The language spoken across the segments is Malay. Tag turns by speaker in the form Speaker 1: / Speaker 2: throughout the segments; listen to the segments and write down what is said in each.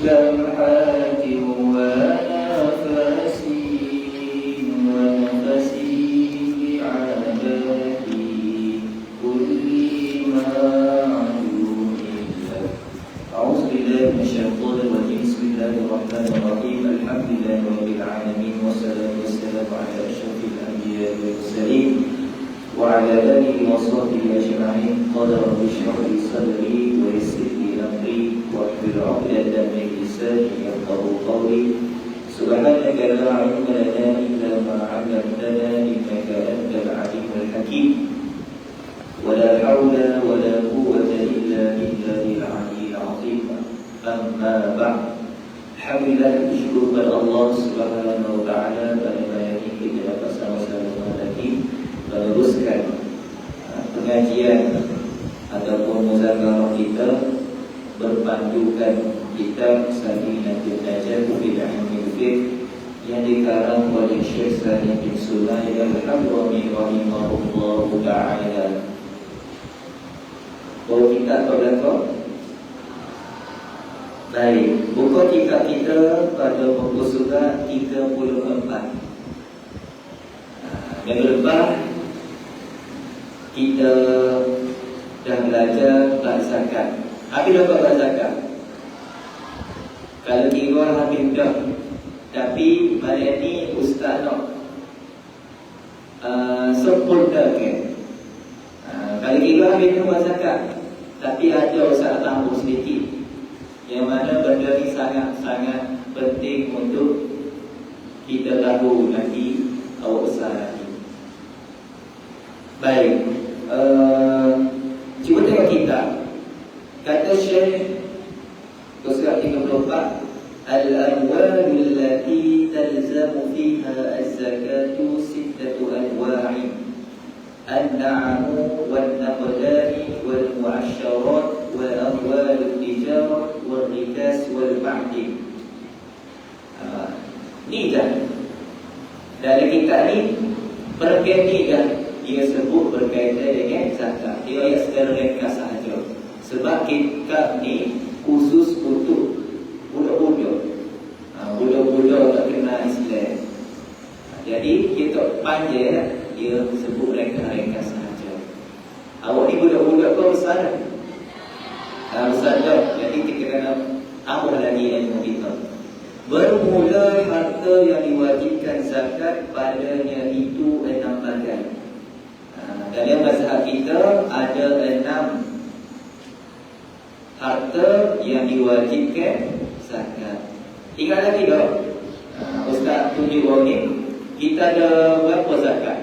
Speaker 1: لمحات ونفس ونفس بعبادي كل معلوم لك. أعوذ بالله من الشيطان الرجيم. بسم الله الرحمن الرحيم. الحمد لله رب العالمين، والصلاة والسلام على أشرف الأنبياء والمرسلين وعلى آله وصحبه أجمعين. قال رب اشرح لي صدري ويسر لي أمري واحلل عقدة من لساني يفقهوا قولي. سبحانك لا علم لنا إلا ما علمتنا إنك أنت العليم الحكيم. ولا حول ولا قوة إلا بالله العلي العظيم. أما بعد. Alhamdulillah, bersyukur kepada Allah Subhanahu wa taala kerana hari ini kita dapat sama-sama lagi meneruskan pengajian ataupun muzakarah kita berpandukan kitab Saminatul Najah fi Ilmil Fiqh yang dikarang oleh Syekh Salim bin Sulaiman Al-Hadrami rahimahullahu taala. Bawa kitab atau belakang? Baik, buku kitab kita pada muka surat 34. Minggu lepas kita dah belajar bab zakat. Habis dapat bab zakat. Kalau kira habis dah. Tapi malam ni Ustaz nak sempurnakan. Kalau kira habis dah bab zakat, tapi ada Ustaz tambah sedikit, yang mana benda ni sangat-sangat penting untuk kita tahu nanti awak besar nanti. Baik, cuba tengok kita. Kata Syekh surat 34, Al-amwalul lati talzamu fiha az-zakatu sittatu anwa'in, an-na'amu wal-naqdani wal-mu'asyarat wa amwalul tijarah wal-rikas wal-ma'din. Ni dah dalam kitab ni perkara ni dah dia sebut berkaitan dengan zakat. Dia ayat secara ringkas sahaja. Sebab kitab ni khusus untuk budak-budak. Budak-budak tak kenal Islam. Jadi dia tak panjang, dia sebut ringkas sahaja. Awak ni budak-budak kau besar. Besar dah. Jadi kita kena tambah lagi ilmu kita. Bermula harta yang diwajibkan zakat padanya itu 6 bagian. Dalam mazhab kita ada 6 harta yang diwajibkan zakat. Ingat lagi tak? Ustaz tunjuk ni, kita ada berapa zakat?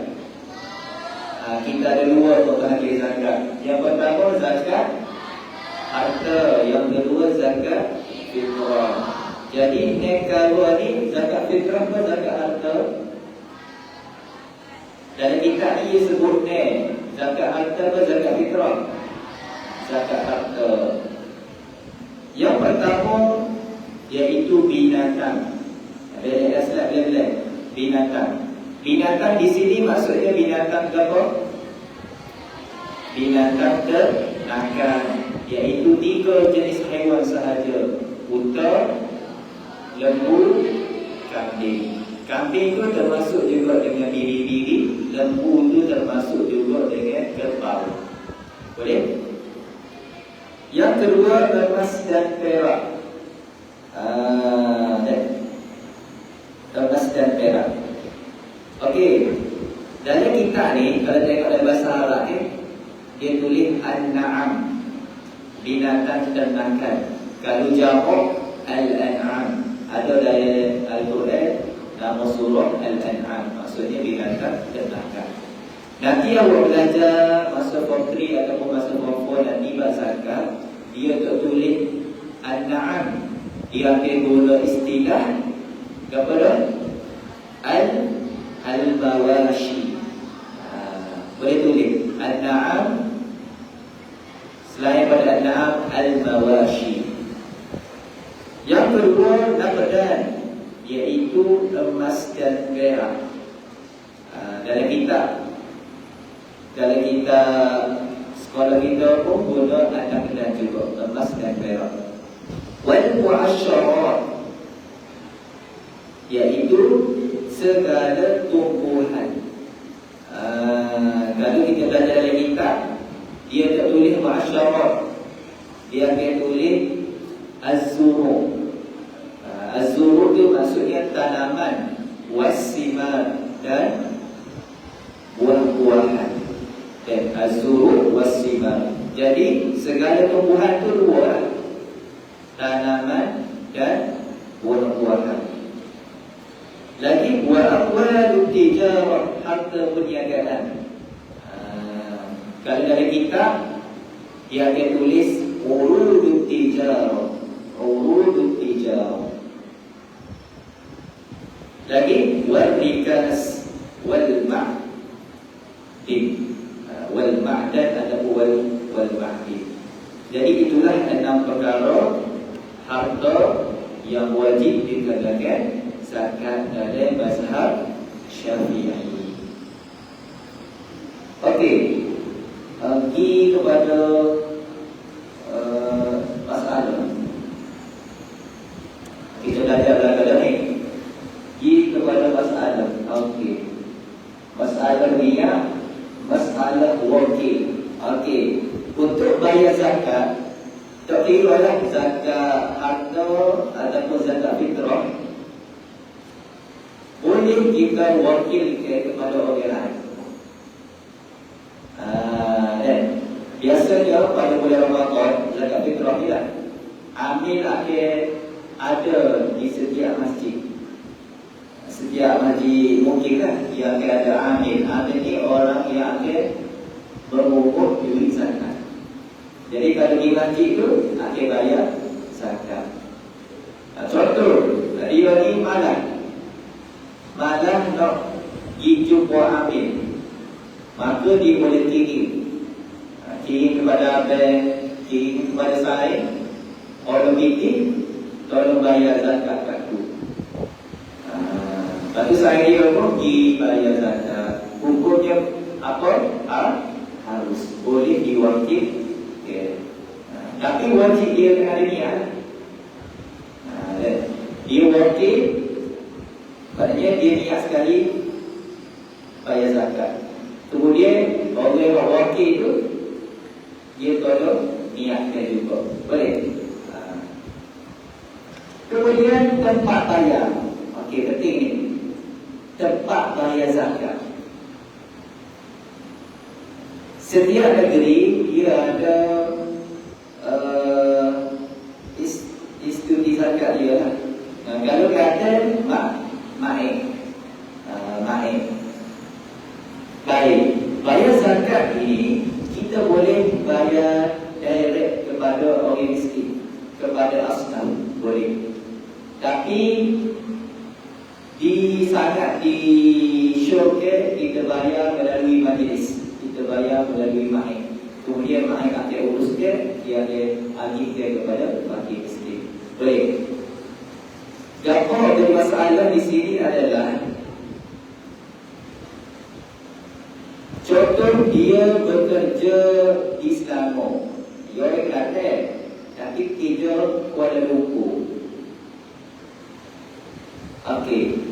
Speaker 1: Kita ada 2 bahagian zakat. Yang pertama zakat harta, yang kedua zakat fitrah. Jadi kalau ni zakat fitrah apa zakat harta? Dalam kitab ni sebut ni zakat harta apa zakat fitrah? Zakat harta. Yang pertama iaitu binatang. Ada asal belak binatang. Binatang di sini maksudnya binatang apa? Binatang ternakan, iaitu 3 jenis haiwan sahaja: unta, lembu, kambing. Kambing itu termasuk juga dengan biri-biri, lembu itu termasuk juga dengan kerbau. Boleh? Yang kedua emas dan perak. Emas dan perak. Okey. Dalam kitab ni kalau tengok dalam bahasa Arab ni, dia tulis an-na'am, binatang ternakan. Kalau jamak al-an'am. Ada dalam Al-Quran nama surah Al-An'am, maksudnya binatang ternakan. Nanti awak belajar masa form 3 ataupun masa form 4 nanti bahasa zakat, dia tulis an-na'am. Dia ambil guna istilah kepada al-mawashi. Boleh tulis an-na'am, selain pada an-na'am, al-mawashi. Yang kedua naqdan, iaitu emas dan perak. Dalam kitab sekolah kita pun guna naqdan juga, emas dan perak. Wal mu'asyarah, iaitu segala tumbuhan. Kalau kita belajar dalam kitab, dia tak tulis mu'asyarah, dia akan tulis az-zuru'. Az-zuru' itu maksudnya tanaman, was-simar, dan buah-buahan. Dan az-zuru' was-simar. Jadi segala tumbuhan itu dua, tanaman dan buah-buahan. Lagi wa amwalut tijarah, harta perniagaan. Kalau dari kitab, dia akan tulis urudut tijarah, urudut tijarah. Lagi wal rikas wal ma'din, wal ma'dan ataupun wal ma'din. Jadi itulah 6 perkara harta yang wajib dikenakan zakat dalam mazhab Syafi'i. Okey, pergi kepada masalah. Kita belajar belakang ni. Pergi kepada masalah. Okey, masalah ni ya, masalah wakil. Okey, untuk bayar zakat, tak kira lah zakat harta ataupun zakat fitrah, boleh kita wakilkan kepada orang lain. Biasanya pada bulan Ramadan, zakat fitrah ni lah, amil akhir ada di setiap masjid. Setiap masjid mungkin lah dia akan ada amil. Amil ni orang yang akan mengumpul duit zakat. Jadi kalau di masjid tu akan bayar zakat. Contoh, dia ni malam nak pergi jumpa amil, maka dia boleh kirim kepada abang, kirim kepada saya, orang bikin, tolong bayar zakat kat tu. Lepas tu saya dia pun pergi bayar zakat. Hukumnya apa? Harus boleh diwakil. Okay. Tapi wajib dia kena ada niat. Dia wakil, maknanya dia niat sekali bayar zakat. Kemudian orang yang wakil tu, dia tolong niatkan juga. Boleh? Kemudian tempat bayar. Okey, penting ni. Tempat bayar zakat. Setiap negeri dia ada institusi zakat dia lah. Kalau kata Main. Baik, bayar zakat ini kita boleh bayar direct kepada orang miskin, kepada asnaf, boleh. Tapi sangat disyorkan kita bayar melalui majlis, kita bayar melalui Main. Kemudian Main akan uruskan, dia akan agihkan kepada fakir miskin. Boleh. Jawab dari masalah di sini adalah, contoh dia bekerja di Selangor, dia orang Kelantan, tapi kerja Kuala Lumpur. Okey,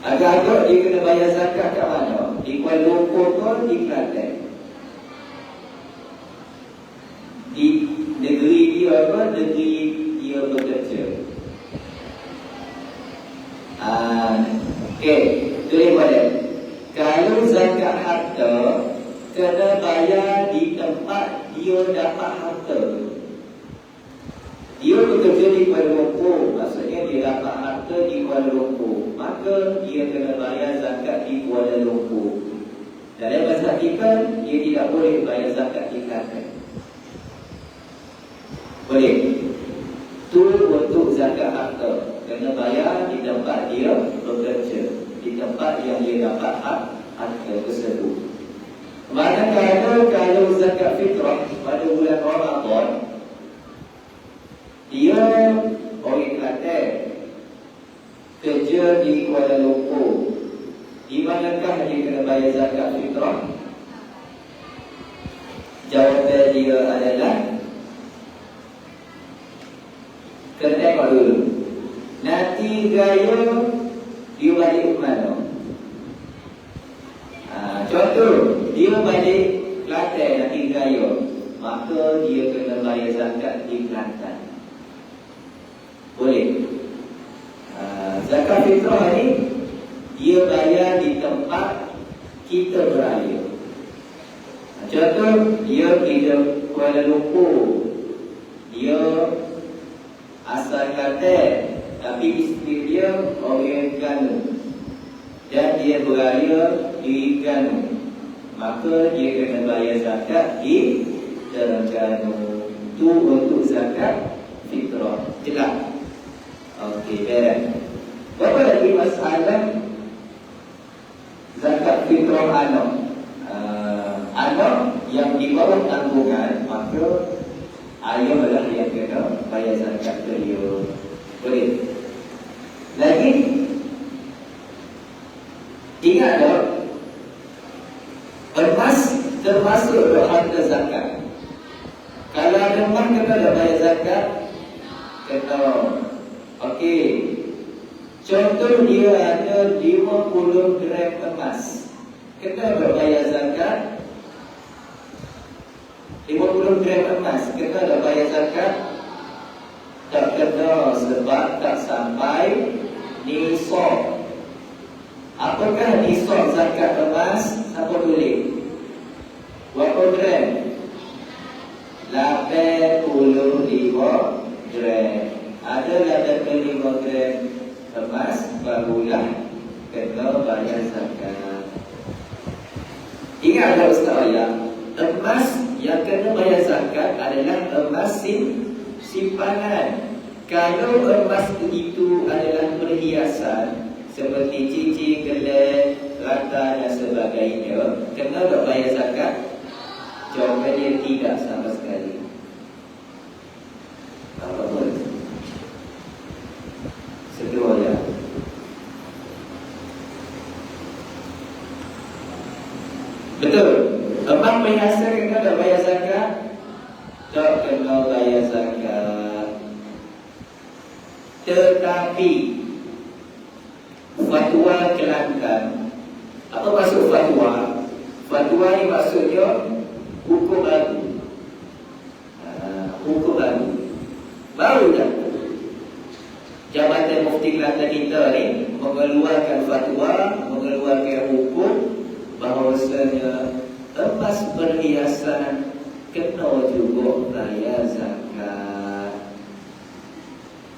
Speaker 1: agak-agak dia kena bayar zakat kat mana? Di Kuala Lumpur ke di Kelantan? Di negeri dia apa? Negeri dia bekerja. Okey, tulis pada. Kalau zakat harta, kena bayar di tempat dia dapat harta. Dia bekerja di Kuala Lumpur, maksudnya dia dapat harta di Kuala Lumpur, maka dia kena bayar zakat di Kuala Lumpur. Dalam mazhab kita, dia tidak boleh bayar zakat di Kelantan. Boleh. Itu untuk zakat harta, kena bayar di tempat dia bekerja, di tempat yang dia dapat harta tersebut. Manakala kalau zakat fitrah pada bulan Ramadan, dia orang Kelantan, kerja di Kuala Lumpur, di manakah dia kena bayar zakat fitrah? Jawapan dia adalah Kita tengok dulu. Nanti gaya dia balik ke mana? Contoh, dia balik Kelantan nanti gaya, maka dia kena bayar zakat di Kelantan. Boleh. Zakat fitrah ni dia bayar di tempat kita beraya. Contoh, dia pergi Kuala Lumpur, dia asal Kelantan, tapi isteri dia orang Terengganu dan dia beraya di Terengganu, maka dia kena bayar zakat di Terengganu. Itu untuk zakat fitrah. Jelas? Okey, beres. Berapa lagi masalah zakat fitrah anak? Anak yang di bawah tanggungan, maka ayah adalah yang kena bayar zakat ke dia. Boleh. Lagi, ingat tak, emas termasuk harta zakat. Kalau ada emas kena dah bayar zakat, kena. Okey. Contoh dia ada 50 gram emas, kena dah bayar zakat. 50 gram emas, kena dah bayar zakat? Tak kena, sebab tak sampai nisab. Apakah nisab zakat emas? Siapa tulis? Berapa gram? 85 gram. Ada 85 gram emas, barulah kena bayar zakat. Ingat tak Ustaz Ayah? Emas yang kena bayar zakat adalah emas simpanan. Kalau emas itu adalah perhiasan seperti cincin, gelang, rata dan sebagainya, kena tak bayar zakat? Jawapannya tidak sama sekali. Apa boleh? Sedua ya. Betul. Emas perhiasan kena tak bayar zakat? Tak kena bayar zakat. Tetapi fatwa Kelantan. Apa maksud fatwa? Fatwa ni maksudnya hukum baru. Hukum baru. Baru dah Jabatan Mufti Kelantan kita ni mengeluarkan fatwa, mengeluarkan hukum bahawasanya emas perhiasan kena juga bayar zakat.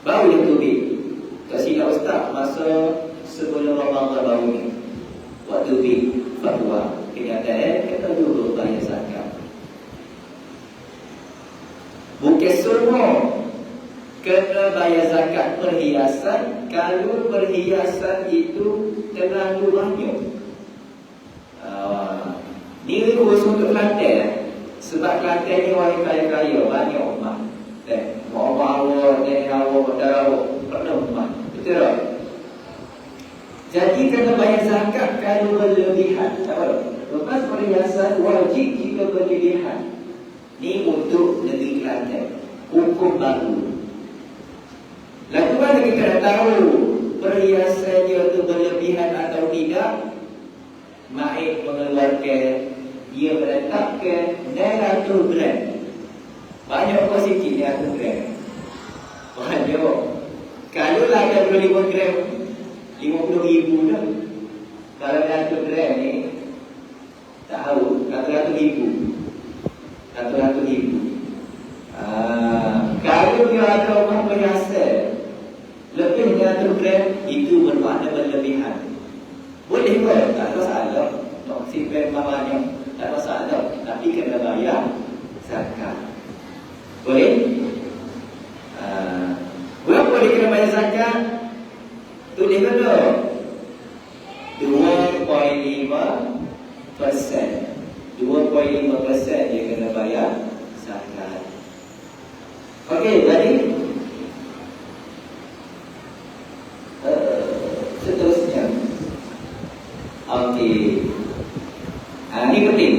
Speaker 1: Baru yang terbit. Tak silap Ustaz, masa sebelum Ramadan baru ni, waktu terbit fatwa kenyataan kena juga bayar zakat. Bukan semua kena bayar zakat perhiasan kalau perhiasan itu terlalu banyak. Ni khusus untuk Kelantan. Sebab Kelantan ni orang kaya-kaya, banyak rumah. Bawa-bawa, nenek-bawa, darah-bawa, penuh rumah. Betul tak? Jadi kena bayar zakat kalau berlebihan. Lepas perhiasan wajib jika berlebihan. Ni untuk negeri Kelantan. Hukum baru. Lalu mana kita dah tahu perhiasannya itu berlebihan atau tidak? Maik mengeluarkan, dia meletakkan 900 gram. Banyak apa sikit 900 gram? Banyak. Kalau lah ada 25 gram, 50,000 dah. Kalau 900 gram ni, tahu, 100,000. 100,000. Kalau dia ada orang perhiasan lebih 900 gram, itu bermakna berlebihan. Boleh ke? Tak ada masalah. Tak simpan banyak, tak ada masalah. Tapi kena bayar zakat. Boleh? Berapa dia kena bayar zakat? Tulis kena 2.5%. 2.5% dia kena bayar zakat. Okey, jadi seterusnya. Okey. Ini penting.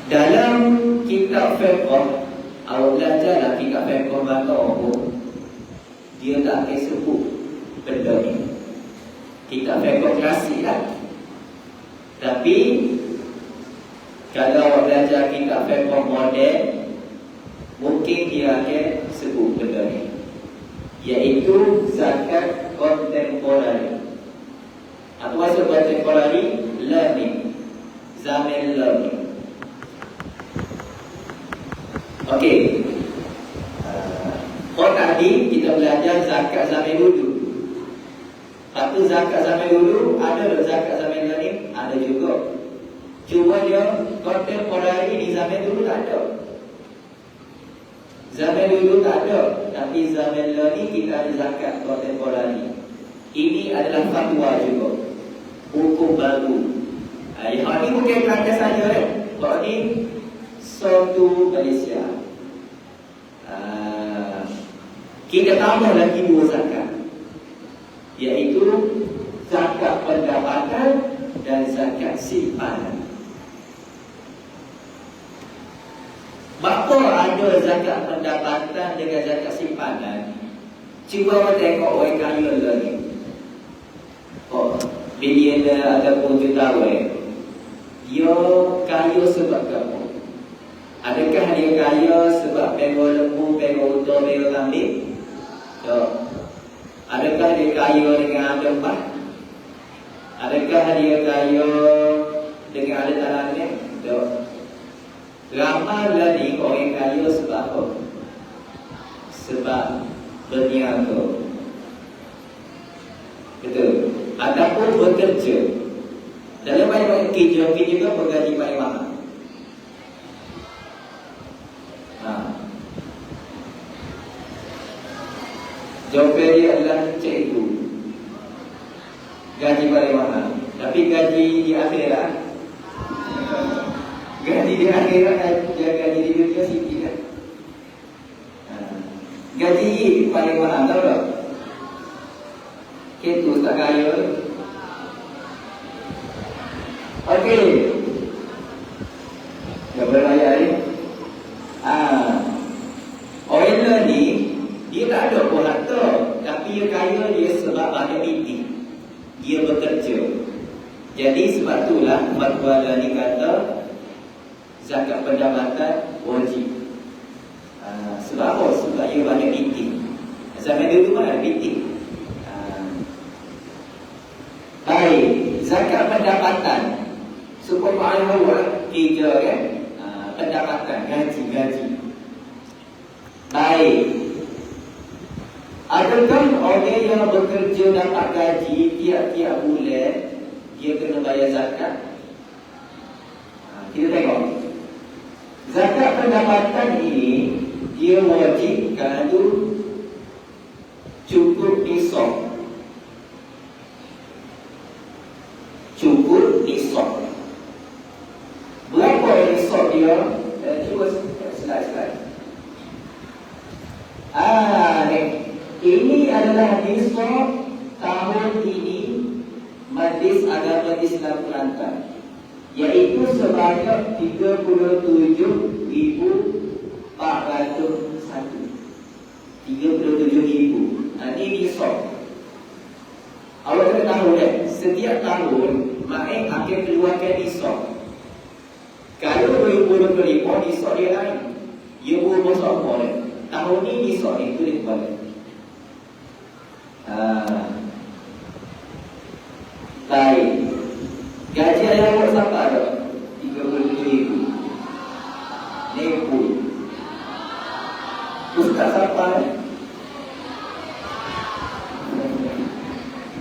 Speaker 1: Dalam kitab fiqh awak belajarlah fikah fiqh maka dia tak akan sebut benda ni. Fikah fiqh klasik lah. Tapi kalau awak belajar fikah fiqh moden, mungkin dia akan sebut benda ni, iaitu zakat kontemporari. Apa maksud kontemporari? Learning, zaman learning. Okey. Tadi kita belajar zakat zaman dulu. Satu zakat zaman dulu, ada tak zakat zaman learning? Ada juga. Cuma dia kontemporari di zaman dulu tak ada. Zaman dulu tak ada, tapi zaman learning kita ada zakat kontemporari. Ini adalah fatwa juga, hukum baru. Yang ini bukan Kelantan saja. Kalau ini satu Malaysia. Kita tambah lagi 2 zakat, iaitu zakat pendapatan dan zakat simpanan. Maka ada zakat pendapatan dengan zakat simpanan. Cuba kita tengok orang kaya lah ni. Bilion ataupun jutawan, dia kaya sebab apa? Adakah dia kaya sebab pegawai lembu, pegawai unta, pegawai kambing? Tak. Adakah dia kaya dengan ada emas? Adakah dia kaya dengan ada tanahnya? Tak. Ramailah ni orang kaya sebab apa? Sebab berniaga. Betul. Ataupun bekerja. Dalam banyak kerja juga bergaji paling mahal. Jawapan dia adalah cikgu. Gaji paling mahal. Tapi gaji di akhirat, gaji di akhirat dia gaji di dunia sikit kan. Gaji paling mahal tahu tak? Itu tak kaya. Okey. Gambar raya ni. Orang ni dia tak ada pun harta, tapi dia kaya dia sebab ada miti. Dia bekerja. Jadi sebab itulah fatwa ni kata zakat pendapatan wajib. Sebab apa? Sebab dia banyak miti. Zaman dulu mana ada miti. Baik, zakat pendapatan. Supaya awak kerja kan, pendapatan, gaji. Baik. Adakah orang yang bekerja dapat gaji tiap-tiap bulan dia kena bayar zakat? Kita tengok. Zakat pendapatan ini dia wajib kalau cukup nisab. Cukup nisab. Berapa nisab dia? Cuba slide. Ini adalah nisab tahun ini Majlis Agama Islam Kelantan, iaitu sebanyak 37,401. 37,000. Ini nisab. Awak kena tahu kan, setiap tahun Main akan keluarkan nisab. Kalau 2025 nisab dia lain, ia berubah boleh. Tahun ni nisab itu dia boleh. Baik. Gaji ayah awak siapa ada? 37,000. Nepu. Ustaz siapa?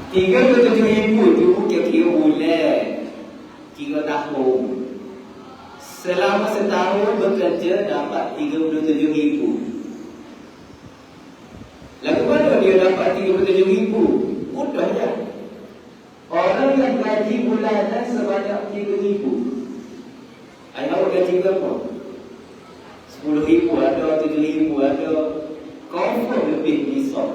Speaker 1: 37,000 tu kira-kira bulan, 3 tahun. Selama setahun bekerja dapat 37,000. Lalu mana dia dapat 37,000? Mudah je. Orang yang gaji bulanan sebanyak 3,000. Ayah awak gaji berapa? 10,000 ada, 7,000 ada. Confirm lebih nisab.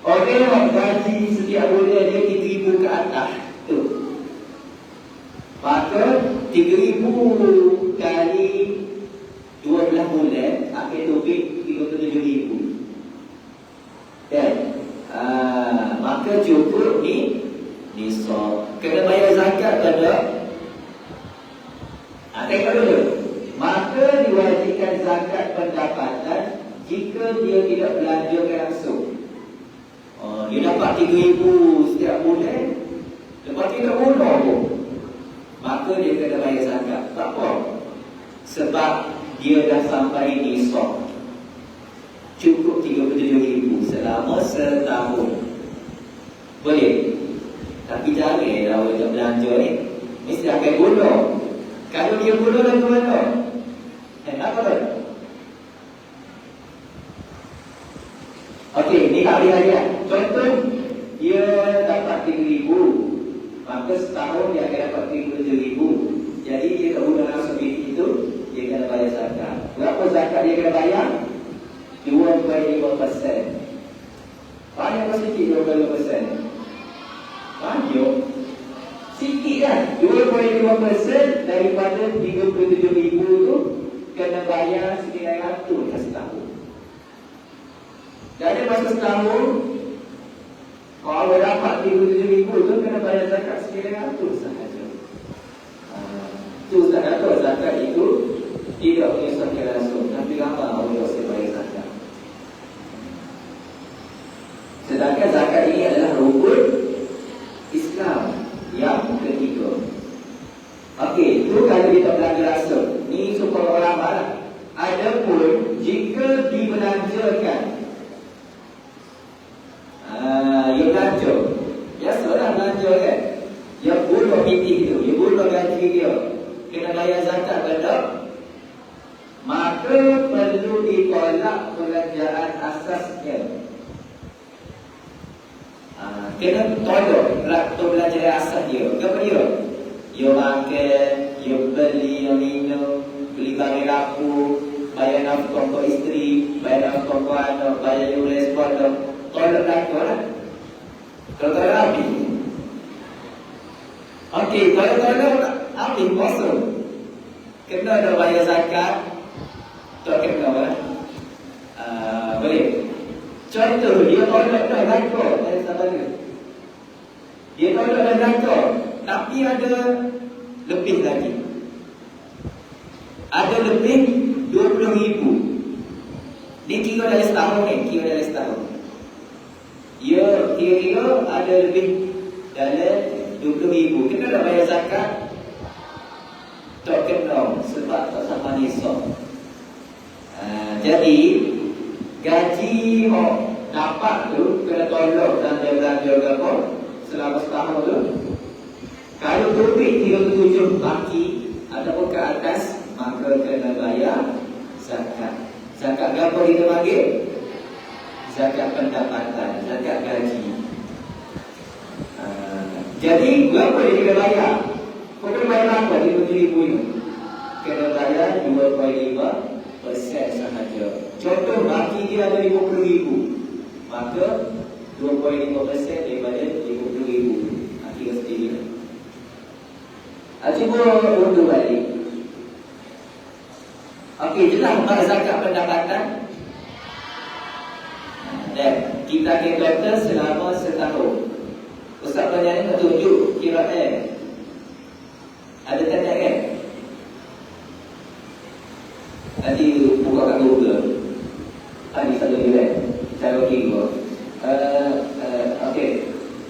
Speaker 1: Orang yang gaji setiap bulan dia 3,000 ke atas tu, maka 3,000 kali Tengok dulu. Maka diwajibkan zakat pendapatan jika dia tidak belanjakan langsung. Dia dapat 3,000 setiap bulan, lepas tu tak guna pun, maka dia kena bayar zakat. Tak apa, sebab dia dah sampai nisab, cukup 37,000 selama setahun. Boleh. Tapi jangan dah orang belanja ni mesti akan guna. Kalau dia guna lagu mana? Apa tu? Okey, ni hari-harian. Contoh, dia dapat 3,000, maka setahun dia akan dapat 37,000. Jadi dia tak guna langsung itu, dia kena bayar zakat. Berapa zakat dia kena bayar? 2.5%. Banyak atau sikit 2.5%? Banyak. Sikit kan? 2.5% daripada 37,000 tu kena bayar 900 setahun. Jadi masa setahun, kalau dapat 37,000 tu kena bayar zakat 900 sahaja. Itu tak ada zakat itu tidak menyusahkan langsung, tapi ramai orang yang bayar zakat. Sedangkan zakat ini adalah rukun Islam yang ketiga. Okey, itu kalau kita belanja langsung. Ni supaya orang marah. Adapun jika dibelanjakan, dia belanja, biasalah belanja kan, dia bunuh PT tu, dia bunuh gaji dia, kena bayar zakat betul, maka perlu ditolak belanjaan asasnya. Kena tolak belanjaan asas dia. Apa dia? Dia makan, dia beli, dia minum, beli barang dapur, bayar nafkah untuk isteri, bayar nafkah untuk anak, bayar yuran sekolah. Tolak belanja lah. Kalau tolak habis. Okey, kalau tolak habis kosong, kena dah bayar zakat, tak kena lah. Boleh. Contoh, dia tolak dah belanja dari sahabat dia. Dia tolak dah belanja, tapi ada lebih lagi. Ada lebih 20,000. Ni kira dalam setahun ni, kira dalam setahun. Ya, kira-kira ada lebih dalam 20,000. Kena dah bayar zakat? Tak kena, sebab tak sama nisab. Jadi gaji yang dapat tu kena tolak belanja berapa selama setahun tu. Kalau lebih 37 baki ataupun ke atas, maka kena bayar zakat. Zakat berapa kita panggil? Zakat pendapatan, zakat gaji. Jadi berapa dia kena bayar? Kau kena bayar berapa? 50,000 ni kena bayar 2.5% sahaja. Contoh baki dia ada 50,000, maka 2.5% daripada 50,000. Kira sendiri. Cuba undur balik. Okey, jelas pada zakat pendapatan. Dan kita akan total selama setahun. Ustaz penyanyi nak tunjuk kiraan. Ada tanda kan? Nanti buka kat Google. Tadi satu kiraan. Cara kira. Okey.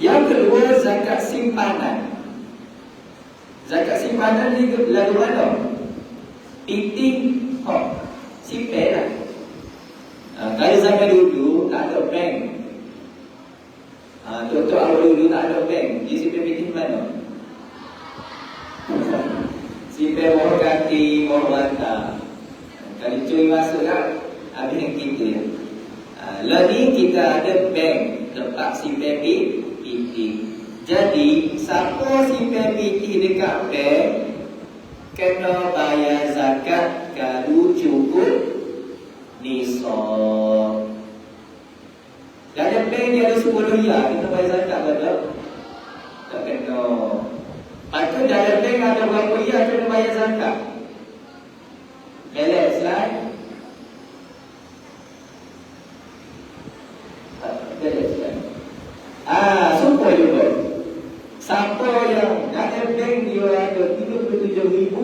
Speaker 1: Yang kedua, zakat simpanan. Zakat simpanan ni lagu mana? Titik simpan lah. Kalau zaman dulu tak ada bank. Contoh awal dulu tak ada bank. Dia simpan PT mana? Simpan bawah kaki, bawah mata. Kalau cuy masuk lah, habis yang kita. Lalu ni kita ada bank, tempat simpan PT. Jadi siapa simpan PT dekat bank kena bayar zakat kalau cukup nisab. Dalam bank dia ada 10 riyal, kita bayar zakat betul? Tak kena. Lepas tu dalam bank ada berapa riyal kena bayar zakat? Belak slide. Belak slide. Sumpah juga. Siapa yang dalam bank dia ada 37,000,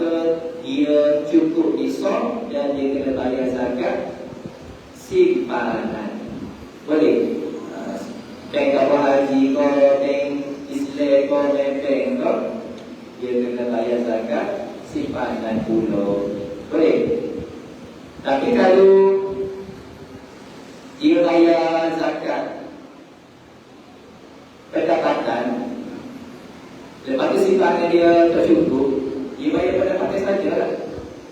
Speaker 1: maka dia cukup nisab dan dia kena bayar zakat simpanan. Boleh? Bank apa haji kau, bank Islam kau, bank kau, dia kena bayar zakat simpanan pula. Boleh? Tapi kalau dia bayar zakat pendapatan, lepas tu simpanan dia tercukup, dia bayar pendapatan saja.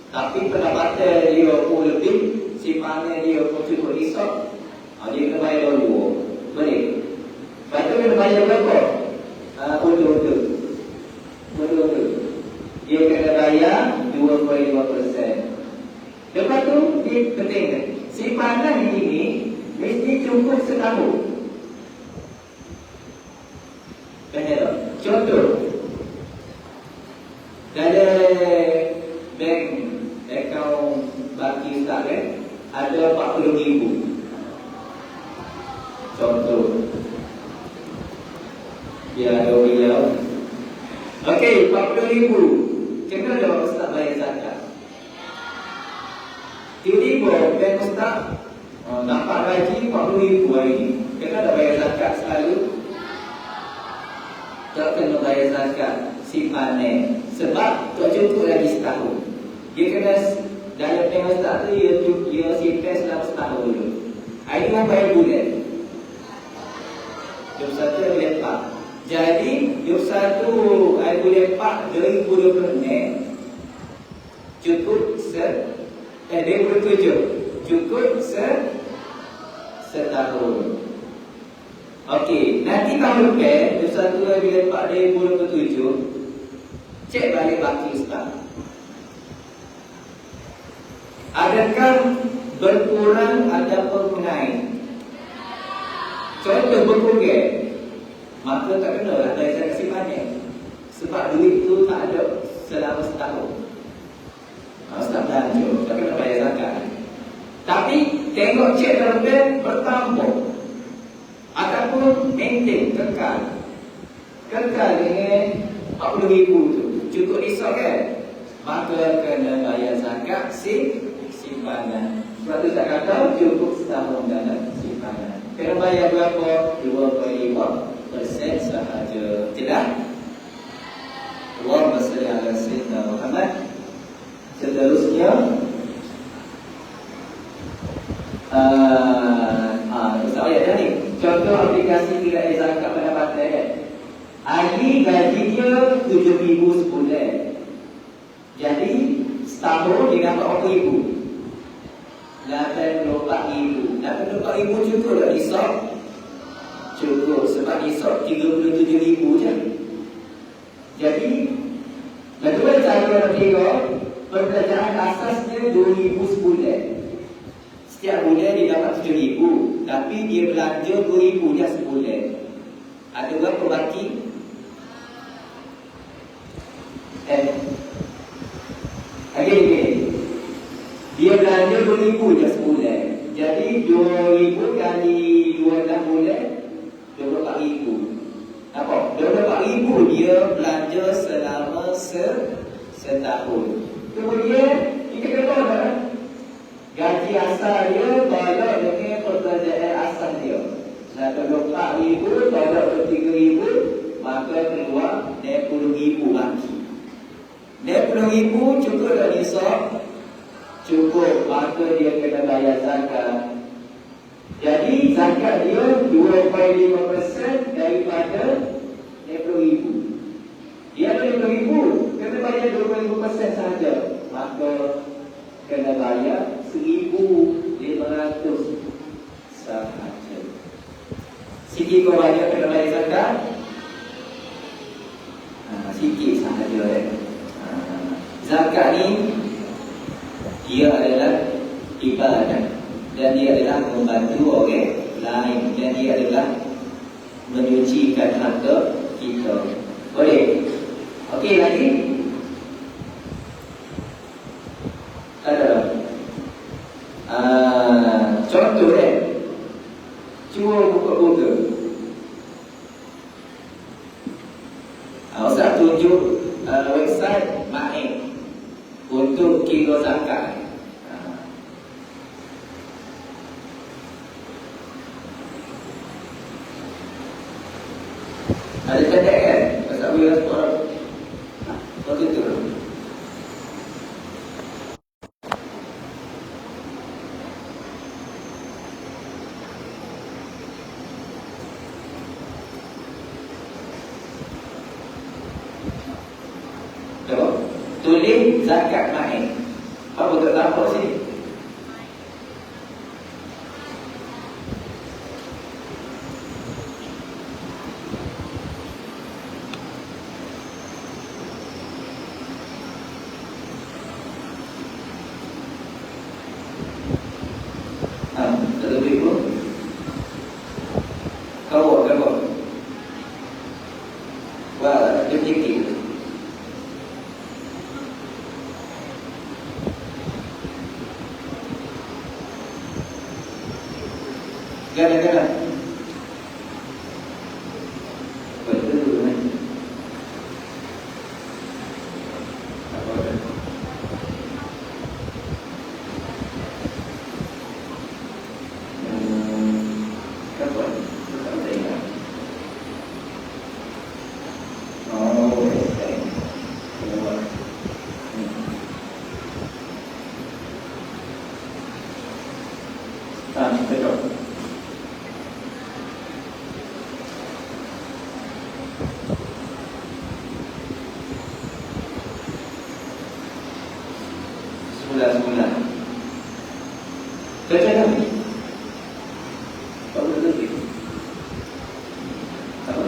Speaker 1: Tapi pendapatan dia pun lebih, simpanan dia pun cukup nisab, dia kena bayar dua. Boleh? Lepas tu kena bayar berapa? Untuk dia kena bayar 2.5%. Lepas tu dia penting, simpanan ini mesti cukup setahun. Kenapa? Contoh, dalam bank akaun baki Ustaz ada 40,000. Contoh, dia ada beliau. Okey, 40,000. Kena dah Ustaz bayar zakat. Tiba-tiba bank Ustaz dapat gaji 40,000 hari ni. Kena dah bayar zakat selalu? Tak kena bayar zakat simpanan. Sebab tak cukup lagi setahun. Dia kena dalam bank Ustaz tu dia simpan selama setahun dulu. Hari ni bayar bulan. 21 bulan 4. Jadi 21 bulan 4 2026 cukup 27 cukup setahun. Okey, nanti tahun depan 21 bulan 4 2027 cek balik baki Ustaz. Adakah berkurang ataupun naik? Contoh berkurang, maka tak kena lah bayar zakat simpanan. Sebab duit tu tak ada selama setahun. Ustaz belanja, tak kena bayar zakat. Tapi tengok cek dalam bank bertambah ataupun maintain, kekal dengan 40,000 tu, cukup risau kan? Maka kena bayar zakat simpanan. Sebab tu tak kata cukup setahun dalam simpanan. Kena bayar berapa? 2.5% sahaja. Tidak? Allahumma salli ala sayyidina Muhammad. Seterusnya ayat tadi, contoh aplikasi tidak zakat pendapatan. Hari gajinya 7,000 sebulan. Jadi setahun dia dapat berapa ribu? 84,000. 84,000 cukup tak nisab? Cukup, sebab nisab 37,000 je. Jadi bagaimana cara nak tengok? Perbelanjaan asasnya 2,000 sebulan. Setiap bulan dia dapat 7,000, tapi dia belanja 2,000 je sebulan. Ada berapa baki? Again. Dia belanja 2,000 je sebulan. Jadi 2,000 kali 12 bulan 24,000. Nampak? 24,000 dia belanja selama setahun. Kemudian kita kena gaji asal dia tolak dengan perbelanjaan asal dia. Nah, 24,000 tolak 3,000, maka keluar 60,000 baki. 60,000 cukup tak nisab? Cukup, maka dia kena bayar zakat. Jadi zakat dia 2.5% daripada 60,000. Dia ada 60,000, kena bayar 25% sahaja. Maka kena bayar 1,500 sahaja. Sikit kau bayar kena bayar zakat? Sikit sahaja. Zakat ni dia adalah ibadah dan dia adalah membantu orang lain dan dia adalah menyucikan harta kita. Boleh? Okey lagi? Ada. Contoh cuba buka Google. Ustaz tunjuk website Main. untuk kira zakat. Ada pendek kan? Pasal boleh rasa orang begitu. Tulis zakat main. Apa tak nampak sini? Tak lebih pun. Kau buat. Wah, dia fikir. Gara-gara betul kan? Apa ada? Apa? Tak ingat. Oh, okey. Betul. Sebulan. Kerja kami. Apa betul tu? Apa?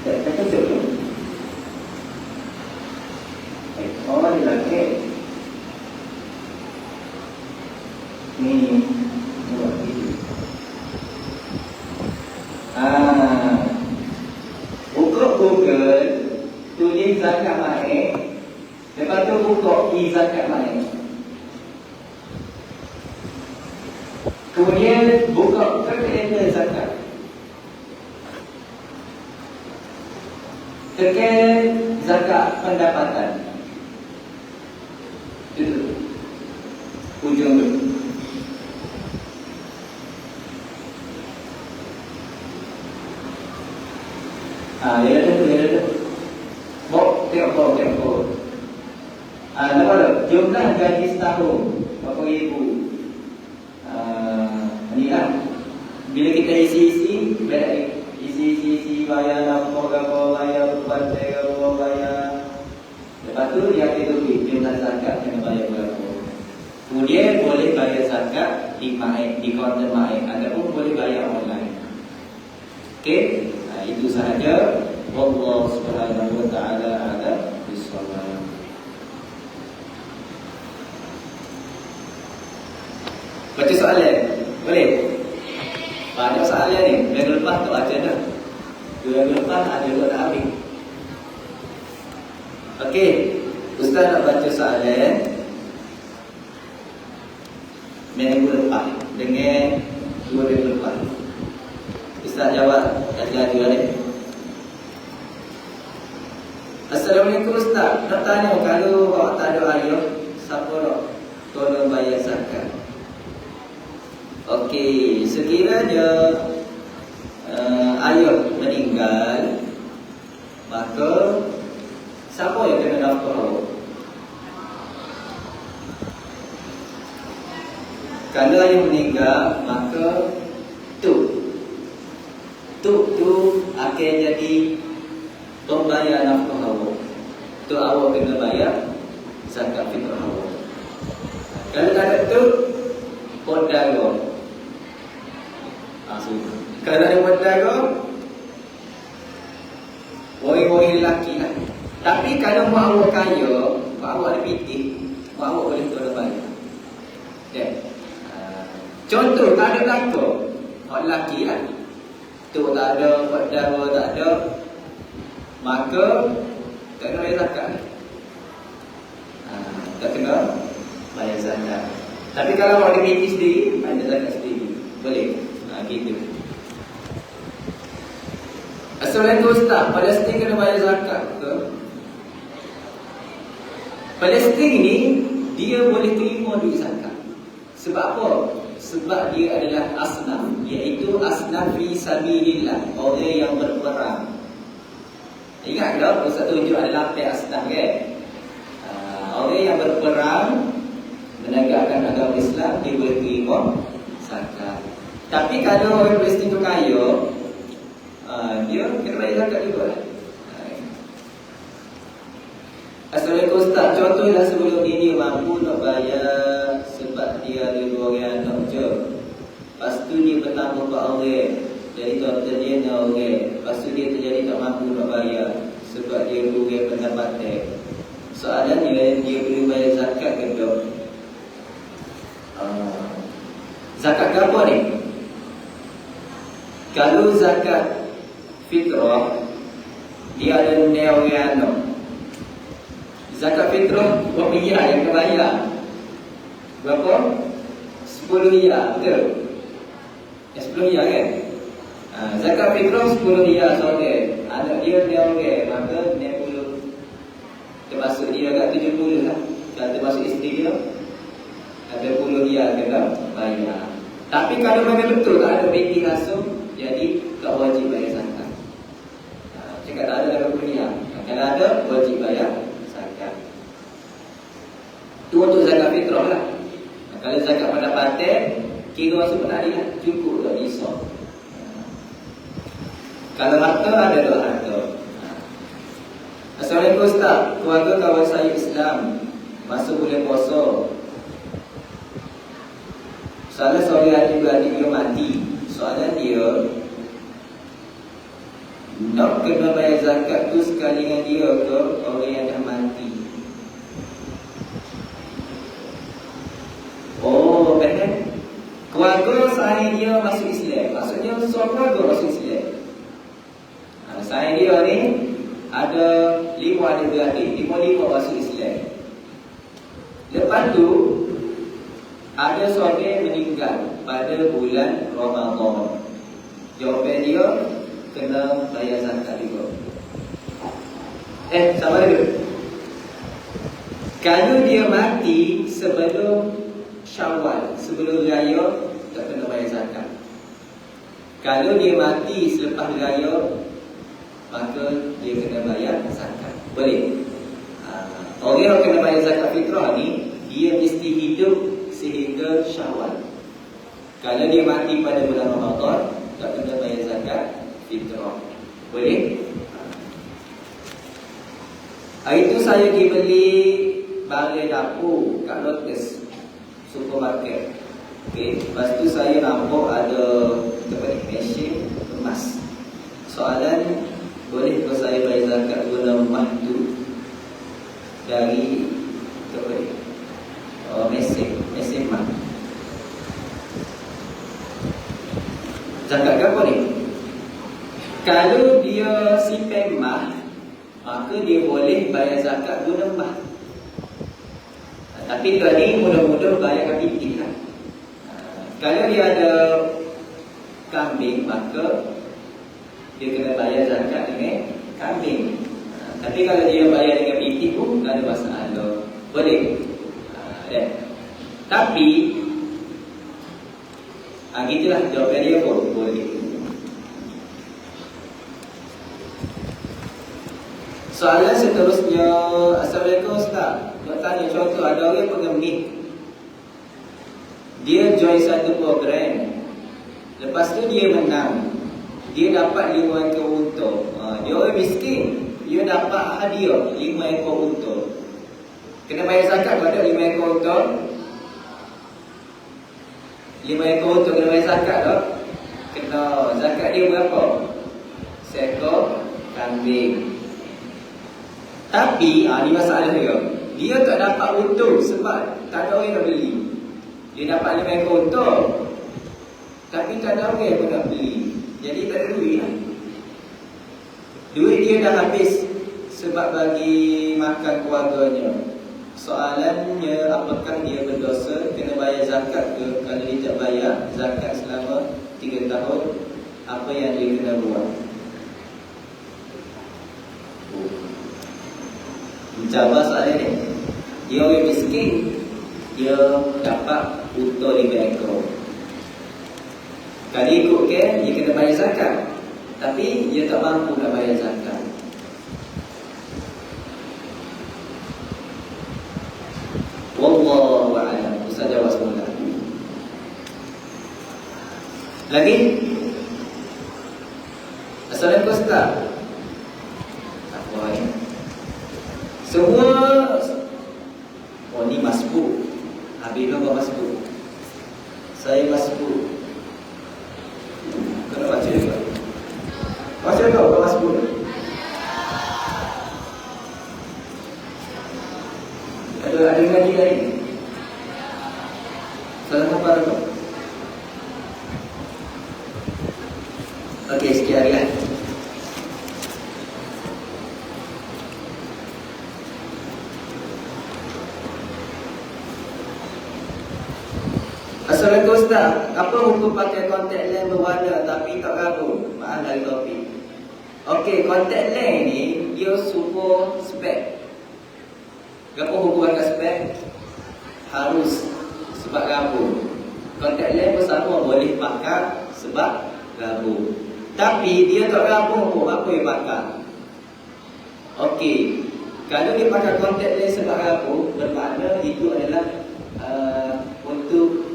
Speaker 1: Tak kerja tu. Orang lelaki ni buat itu. Buka Google, tulis zakat main. Lepas tu buka e-zakat main. Kemudian buka kalkulator zakat. Tekan zakat pendapatan. Itu ujung tu. Dia ada tu. Tengok. Nampak tak? Jumlah gaji setahun berapa ribu. Ni lah. Bila kita isi bayar apa bayar pantai apa bayar. Lepas tu dia akan tulis jumlah zakat kena bayar berapa. Kemudian boleh bayar zakat di kaunter MAE ataupun boleh bayar online. Okey? Itu sahaja. Wallahu subhanahu wa ta'ala a'lam bissawab. Baca soalan. Boleh? Banyak soalan ni. Minggu lepas tak baca dah. 2 minggu lepas ada dua nak habis. Okey. Ustaz nak baca soalan minggu lepas dengan 2 minggu lepas. Ustaz jawab lagi ni. Assalamualaikum Ustaz. Nak tanya, kalau awak tak ada ayah, siapa nak tolong bayar zakat? Okey, sekiranya ayah meninggal, maka siapa yang kena nafkah awak? Kalau ayah meninggal, maka tu akan jadi pembayar nafkah awak. Tu awak kena bayar zakat fitrah awak. Kalau tak ada tu, podago. Kalau ada podago, woi lelaki lah. Tapi kalau mak awak kaya, mak awak ada pitih, mak awak boleh tolong bayar. Okay. Contoh, tak ada belakang, mak lelaki lah. Tu tak ada, podago tak ada, maka tak kena bayar zakat. Tak kena bayar zakat. Tapi kalau awak ada pitih sendiri, bayar zakat sendiri. Boleh. Gitu. Assalamualaikum Ustaz. Palestin kena bayar zakat ke? Palestin ni dia boleh terima duit zakat. Sebab apa? Sebab dia adalah asnaf, iaitu asnaf fi sabilillah, orang yang berperang. Ingat tak? Ustaz tunjuk ada 8 asnaf kan? Orang yang berperang menegakkan agama Islam, dia boleh terima zakat. Tapi kalau orang Palestin tu kaya, dia kena bayar zakat juga lah. Assalamualaikum Ustaz, contohlah sebelum ni dia mampu nak bayar sebab dia ada 2 orang anak je. Lepas tu dia bertambah 4 orang, jadi total dia 6 orang. Lepas tu dia terjadi tak mampu nak bayar sebab dia kurang pendapatan. Soalannya, dia boleh bayar zakat ke tak? Zakat ke apa ni? Kalau zakat fitrah, dia ada 6 orang anak. Zakat fitrah berapa riyal yang kena bayar? Berapa? 10 riyal, betul? 10 riyal kan? Zakat fitrah 10 riyal seorang. Anak dia 6 orang, maka 60. Termasuk dia agak 70 lah. Kalau termasuk isteri dia, ada 10 riyal kena bayar. Tapi kalau memang betul tak ada binti langsung, jadi tak wajib bayar zakat. Cakap tak ada dalam dunia. Kalau ada, wajib bayar. Itu untuk zakat fitrah lah. Kalau zakat pendapatan, kira masuk penari lah, cukup tak risau. Kalau harta, ada 2 harta. Assalamualaikum Ustaz, keluarga kawan saya Islam, masuk bulan puasa. Salah seorang adik-beradik dia mati. Soalan dia, nak kena bayar zakat tu sekali dengan dia ke orang yang dah mati? Oh, kan? Keluarga saya dia masuk Islam. Maksudnya semua keluarga masuk Islam. Saya dia ni ada 5 adik-beradik, 5 masuk Islam. Lepas tu ada seorang meninggal pada bulan Ramadan. Jawapan dia, kena bayar zakat juga. Sama dulu. Kalau dia mati sebelum Syawal, sebelum raya, tak kena bayar zakat. Kalau dia mati selepas raya, maka dia kena bayar zakat. Boleh. Orang yang kena bayar zakat fitrah ni, dia mesti hidup sehingga Syawal. Kalau dia mati pada bulan Ramadan, tak kena bayar zakat fitrah. Boleh? Hari tu saya pergi beli barang dapur kat Lotus supermarket. Okay. Lepas tu saya nampak ada mesin emas. Soalan, boleh ke saya bayar zakat guna emas tu dari mesin emas? Zakat ke apa ni? Kalau dia simpan emas, maka dia boleh bayar zakat guna emas. Tapi tuan ni mudah-mudah bayar kapiti lah. Kalau dia ada kambing, maka dia kena bayar zakat dengan kambing. Tapi kalau dia bayar dengan piti pun tak ada masalah. Boleh. Tapi gitulah jawapan dia pun boleh. Soalan seterusnya, Assalamualaikum Ustaz. Nak tanya contoh, ada orang pengemis. Dia join satu program. Lepas tu dia menang. Dia dapat 5 ekor unta. Dia orang miskin. Dia dapat hadiah 5 ekor unta. Kena bayar zakat pada 5 ekor unta. 5 ekor unta kena bayar zakat tak? Kena. Zakat dia berapa? Seekor kambing. Tapi ni masalah dia. Dia tak dapat untung sebab tak ada orang nak beli. Dia dapat 5 ekor unta, tapi tak ada orang pun nak beli. Jadi tak ada duit lah. Duit dia dah habis sebab bagi makan keluarganya. Soalannya, apakah dia berdosa, kena bayar zakat ke? Kalau dia tak bayar zakat selama 3 tahun, apa yang dia kena buat? Mencabar soalan ni. Dia orang miskin, dia dapat unta 5 ekor. Kalau ikutkan, dia kena bayar zakat. Tapi dia tak mampu nak bayar zakat. Wallahu a'lam. Ustaz jawab semula. Lagi? Assalamualaikum Ustaz. Apa ni? Semua ni masbuk. Habis apa masbuk? Saya masbuk. Kena baca juga. Baca juga apa masbuk? Ada ngaji lain? Salam apa tu? Okey, sekian hari lah. Assalamualaikum Ustaz. Apa hukum pakai kontak lens berwarna tapi tak gabung? Maaf dari topik. Okey, kontak lens ni dia super spek. Apa hukum pakai spek? Harus sebab gabung. Kontak lens bersama boleh pakai sebab gabung. Tapi dia tak gabung pun, apa yang pakai? Okey, kalau dia pakai kontak lens sebab gabung, bermakna itu adalah untuk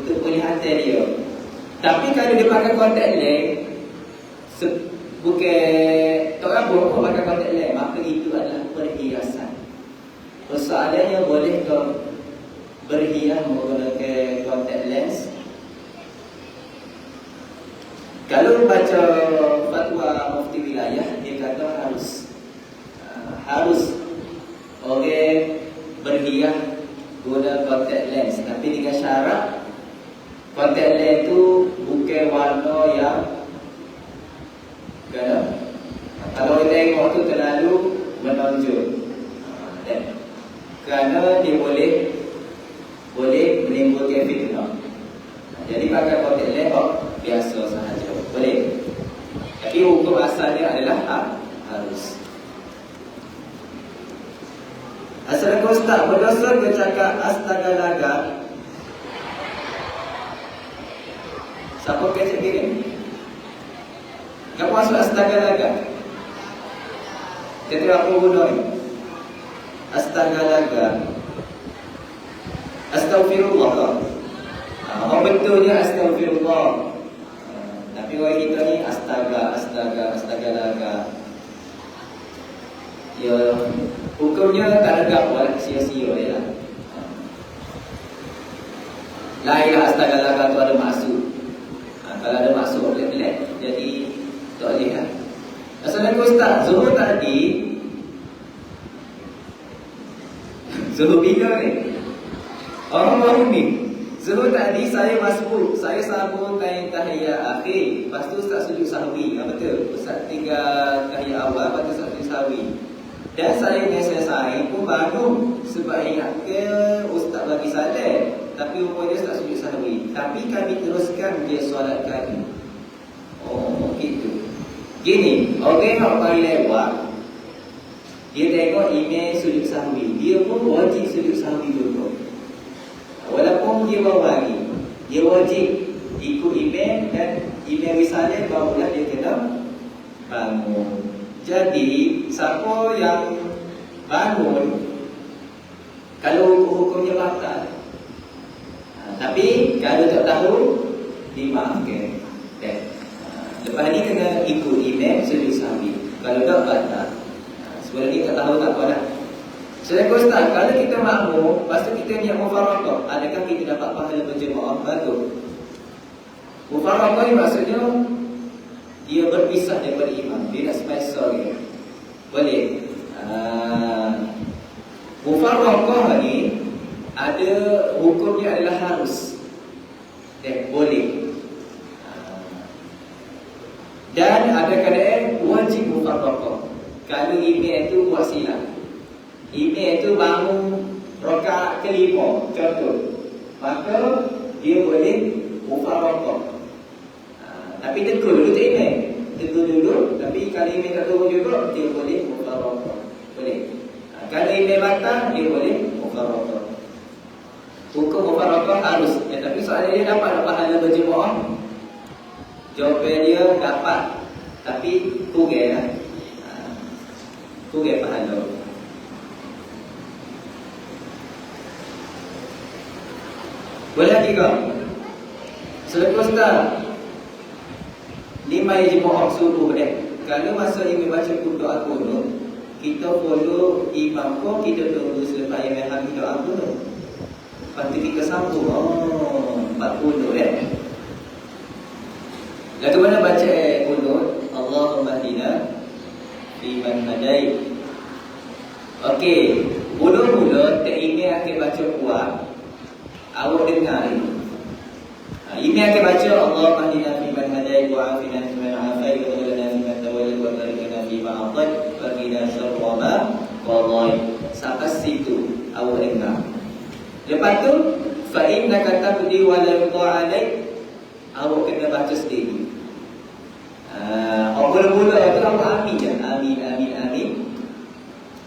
Speaker 1: penglihatan dia. Tapi kalau dia pakai kontak lens bukan tak gabung pun pakai kontak lens, maka itu adalah perhiasan. Persoalannya, boleh ke berhias menggunakan kontak lens? Kalau baca fatwa mufti wilayah, dia kata harus orang berhias guna kontak lens, tapi dengan syarat kontak lens tu bukan warna yang kalau kita tengok tu terlalu menonjol, kerana dia boleh menimbulkan fitnah. Jadi pakai kontak lens biasa sahaja boleh, tapi hukum asalnya adalah harus. Assalamualaikum Ustaz, berdosa ke cakap astagalaga? Siapa kecek kirim? Kenapa masuk astagalaga? Kata apa guna ni? Astagalaga, astaghfirullah. Apa betulnya astaghfirullah? Tapi orang kita ni astagalaga. Ya, hukumnya tak ada apa lah, sia-sia je lah. La ilaha astagalaga tu ada maksud. Kalau ada maksud pelik-pelik, jadi tak boleh lah. Assalamualaikum Ustaz, Zuhur tadi Zuhur bila ni? Orang baru ni Zuhur tadi saya masbuk, saya sambung kain tahiyat akhir. Lepas tu Ustaz sujud sahwi. Betul? Ustaz tinggal tahiyat awal, lepas tu Ustaz sujud sahwi. Dan saya yang selesai pun bangun sebab ingat ke Ustaz bagi salat, tapi rupanya Ustaz sujud sahwi. Tapi kami teruskan dia solat kami. Oh, gitu. Gini, orang yang mari lewat, dia tengok imam sujud sahwi, dia pun wajib sujud sahwi juga. Walaupun dia baru lagi, dia wajib ikut imam, dan imam risalah barulah dia kena bangun. Jadi siapa yang bangun, kalau hukumnya batal. Tapi kalau tak tahu, dimaafkan. Lepas ni kena ikut imam sujud sahwi. Kalau tak batal. Sebelum ni tak tahu tak apa dah. Assalamualaikum Ustaz, kalau kita makmum, lepas tu kita niat mufaraqah, adakah kita dapat pahala berjemaah? Betul. Mufaraqah ni maksudnya dia berpisah daripada imam, dia nak spesial dia. Boleh. Mufaraqah ni ada hukumnya adalah harus. Boleh. Dan ada keadaan wajib mufaraqah. Kalau imam tu buat silap, imam tu bangun rakaat kelima contoh, maka dia boleh mufaraqah. Tapi tegur dulu tak imam, tegur dulu. Tapi kalau imam tak turun juga, dia boleh mufaraqah. Boleh. Kalau email batal, dia boleh mufaraqah. Hukum mufaraqah harus. Tapi soalan dia dapat pahala berjemaah. Jawapan dia dapat, tapi kurang lah. Kurang pahala. Boleh lagi kau? Selepas tak 5 jemaah subuh kalau masa imam baca doa kunut, kita follow imam pun, kita tunggu selepas imam habis doa kunut. Lepas tu kita sambung 40 Lagu mana baca kunut? Allahumma hdina fiman hadait. Okey, mula-mula tak imam akan baca kuat. Awak dengar ni. Ini akan baca Allahumma hdina fiman hadait wa afina fiman afait wa tawallana fiman tawallait wa barik lana fima atait wa qina syarra ma qadait. Sampai situ awak dengar. Lepas tu fa innaka taqdi wa la yuqa alaik. Awak kena baca sendiri. Mula-mula tu awak amin je. Amin amin amin.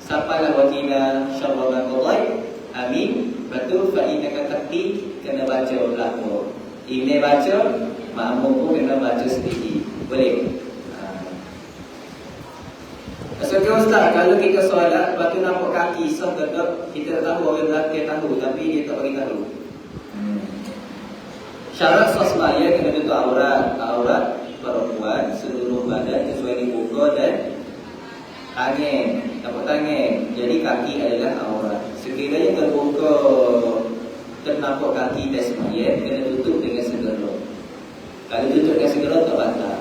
Speaker 1: Sampailah wa qina syarra ma qadait. Amin. Lepas tu fa innaka taqdi kena baca belakang. Ini baca, makmum pun kena baca sendiri. Boleh? Maksudnya Ustaz, kalau kita solat, lepas tu nampak kaki sah ke tak, kita tak tahu orang belakang tahu, tapi dia tak bagi tahu. Syarat sah sembahyang kena tutup aurat perempuan seluruh badan kecuali muka dan tangan. Nampak tangan. Jadi kaki adalah aurat. Sekiranya terbuka ternampak kaki dan sembahyang, kena tutup dengan segera. Kalau tutup dengan segera tak batal.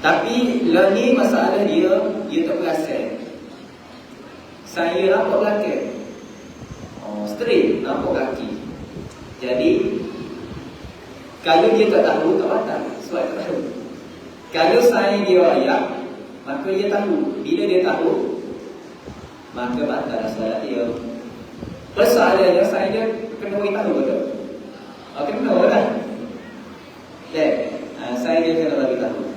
Speaker 1: Tapi lah ni masalah dia tak perasan. Saya nampak belakang, straight nampak kaki. Jadi kalau dia tak tahu, tak batal. Sebab tak tahu. Kalau saya dia ayat, maka dia tahu. Bila dia tahu, maka batal solat dia. Persoalannya saya dia kena beritahu betul. Kena lah. Saya dia kena beritahu.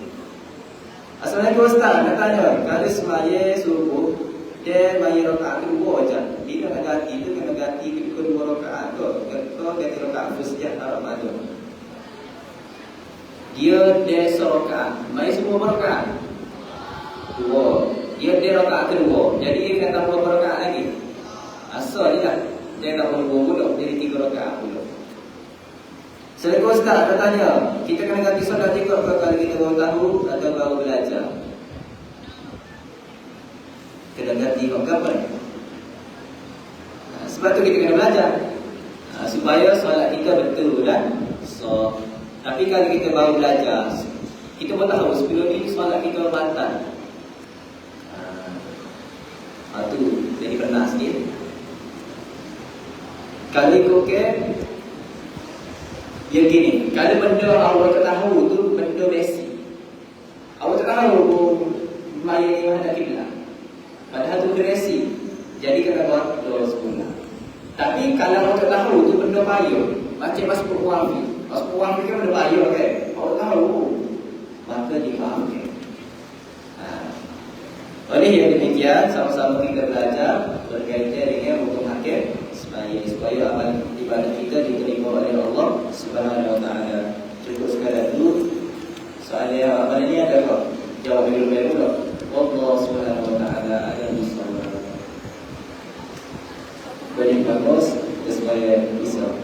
Speaker 1: Assalamualaikum Ustaz, nak tanya, kalau sembahyang subuh dia bayar rakaat kedua aja. Bila nak ganti tu kena ganti kedua rakaat tu. Kalau ganti rakaat first-nya harap ada. Dia rakaat. Mai semua rakaat. Dua. Dia rakaat kedua. Jadi dia kena tambah rakaat lagi. Asal dia dia tak boleh pula, jadi 3 rakaat pula. Assalamualaikum Ustaz, ada tanya, kita kena ganti solat juga kalau kita baru tahu atau baru belajar? Kena ganti apa ni? Sebab tu kita kena belajar supaya solat kita betul dan so. Tapi kalau kita baru belajar, kita pun tahu sebelum ni solat kita batal. Tu jadi pernah sikit. Kalau ikutkan dia gini, kalau benda awak tak tahu tu benda basic. Awak tak tahu maya yang ada kiblat. Padahal tu basic. Jadi kena buat doa semula. Tapi kalau awak tak tahu tu benda payah, macam masuk puang ni. Masuk puang ni kan benda payah kan. Awak tahu, maka difahamkan. Oleh yang demikian, sama-sama kita belajar berkaitan dengan hukum hakim supaya amal ibadah kita diterima oleh Allah Subhanahu wa taala. Cukup sekadar itu. Soalnya amal ini ada kok. Jawab dulu. Allah Subhanahu wa taala a'lam bissawab. Banyak bagus supaya bisa